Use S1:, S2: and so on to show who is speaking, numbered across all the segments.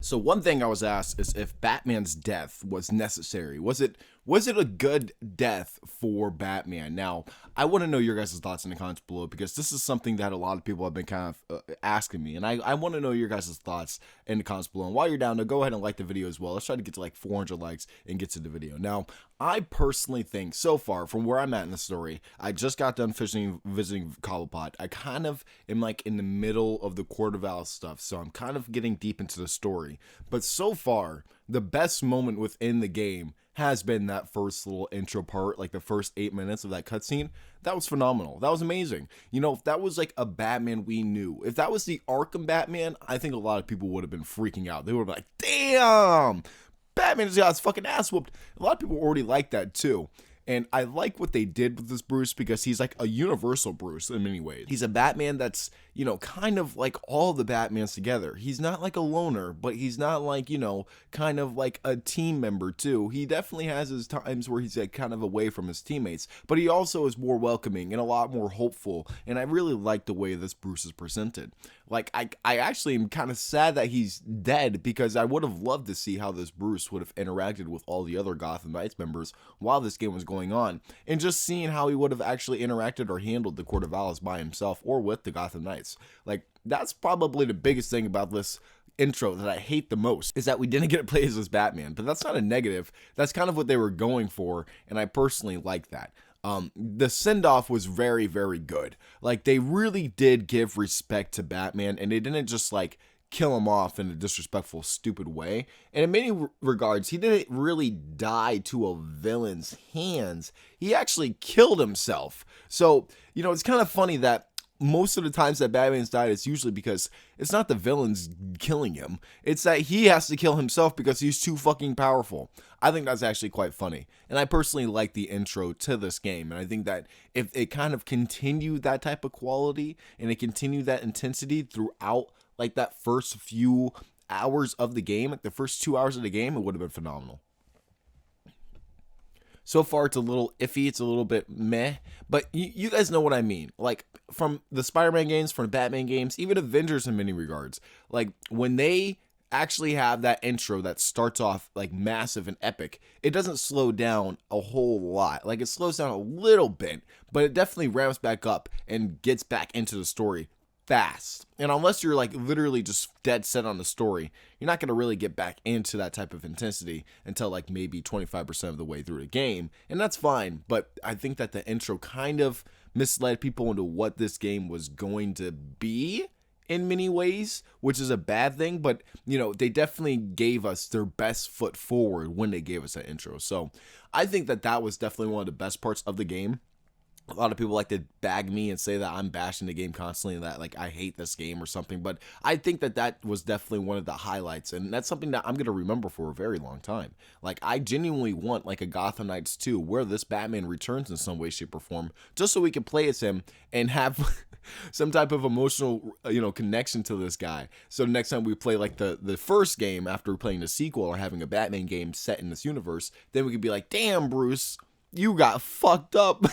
S1: So one thing I was asked is if Batman's death was necessary. Was it a good death for Batman? Now, I want to know your guys' thoughts in the comments below because this is something that a lot of people have been kind of asking me, and I want to know your guys' thoughts in the comments below. And while you're down there, go ahead and like the video as well. Let's try to get to like 400 likes and get to the video. Now, I personally think so far from where I'm at in the story, I just got done visiting Cobblepot. I kind of am like in the middle of the Court of Owls stuff, so I'm kind of getting deep into the story. But so far, the best moment within the game has been that first little intro part, like the first 8 minutes of that cutscene. That was phenomenal. That was amazing. You know, if that was like a Batman we knew, if that was the Arkham Batman, I think a lot of people would have been freaking out. They would have been like, damn, Batman just got his fucking ass whooped. A lot of people already like that too. And I like what they did with this Bruce because he's like a universal Bruce in many ways. He's a Batman that's, you know, kind of like all the Batmans together. He's not like a loner, but he's not like, you know, kind of like a team member too. He definitely has his times where he's like kind of away from his teammates, but he also is more welcoming and a lot more hopeful. And I really like the way this Bruce is presented. Like, I actually am kind of sad that he's dead because I would have loved to see how this Bruce would have interacted with all the other Gotham Knights members while this game was going on. And just seeing how he would have actually interacted or handled the Court of Owls by himself or with the Gotham Knights. Like, that's probably the biggest thing about this intro that I hate the most, is that we didn't get to play as this Batman. But that's not a negative. That's kind of what they were going for, and I personally like that. The send-off was very, very good. Like, they really did give respect to Batman, and they didn't just, like, kill him off in a disrespectful, stupid way. And in many regards, he didn't really die to a villain's hands. He actually killed himself. So, you know, it's kind of funny that most of the times that Batman's died, it's usually because it's not the villains killing him. It's that he has to kill himself because he's too fucking powerful. I think that's actually quite funny. And I personally like the intro to this game. And I think that if it kind of continued that type of quality and it continued that intensity throughout like that first few hours of the game, like the first 2 hours of the game, it would have been phenomenal. So far, it's a little iffy. It's a little bit meh. But you guys know what I mean. Like, from the Spider-Man games, from the Batman games, even Avengers in many regards. Like, when they actually have that intro that starts off, like, massive and epic, it doesn't slow down a whole lot. Like, it slows down a little bit, but it definitely ramps back up and gets back into the story fast. And unless you're like literally just dead set on the story, you're not going to really get back into that type of intensity until like maybe 25% of the way through the game. And that's fine. But I think that the intro kind of misled people into what this game was going to be in many ways, which is a bad thing. But, you know, they definitely gave us their best foot forward when they gave us that intro. So I think that that was definitely one of the best parts of the game. A lot of people like to bag me and say that I'm bashing the game constantly and that like I hate this game or something, but I think that that was definitely one of the highlights, and that's something that I'm going to remember for a very long time. Like, I genuinely want like a Gotham Knights 2 where this Batman returns in some way, shape, or form, just so we can play as him and have some type of emotional, you know, connection to this guy. So next time we play like the first game after playing the sequel or having a Batman game set in this universe, then we could be like, damn, Bruce, you got fucked up.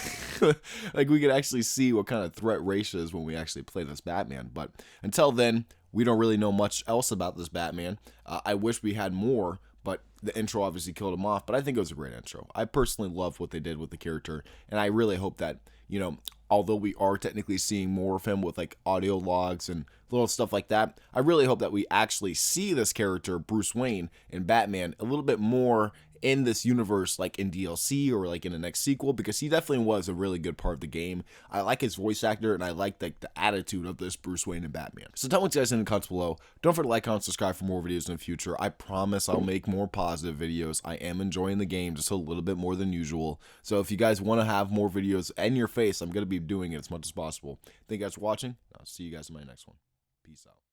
S1: Like, we could actually see what kind of threat Ra's is when we actually play this Batman. But until then, we don't really know much else about this Batman. I wish we had more, but the intro obviously killed him off. But I think it was a great intro. I personally love what they did with the character, and I really hope that, you know, although we are technically seeing more of him with like audio logs and little stuff like that, I really hope that we actually see this character, Bruce Wayne, and Batman a little bit more in this universe, like in DLC or like in the next sequel, because he definitely was a really good part of the game. I like his voice actor, and I like the attitude of this Bruce Wayne and Batman. So tell me what you guys in the comments below. Don't forget to like, comment, subscribe for more videos in the future. I promise I'll make more positive videos. I am enjoying the game just a little bit more than usual. So if you guys want to have more videos in your face, I'm going to be doing it as much as possible. Thank you guys for watching. I'll see you guys in my next one. Peace out.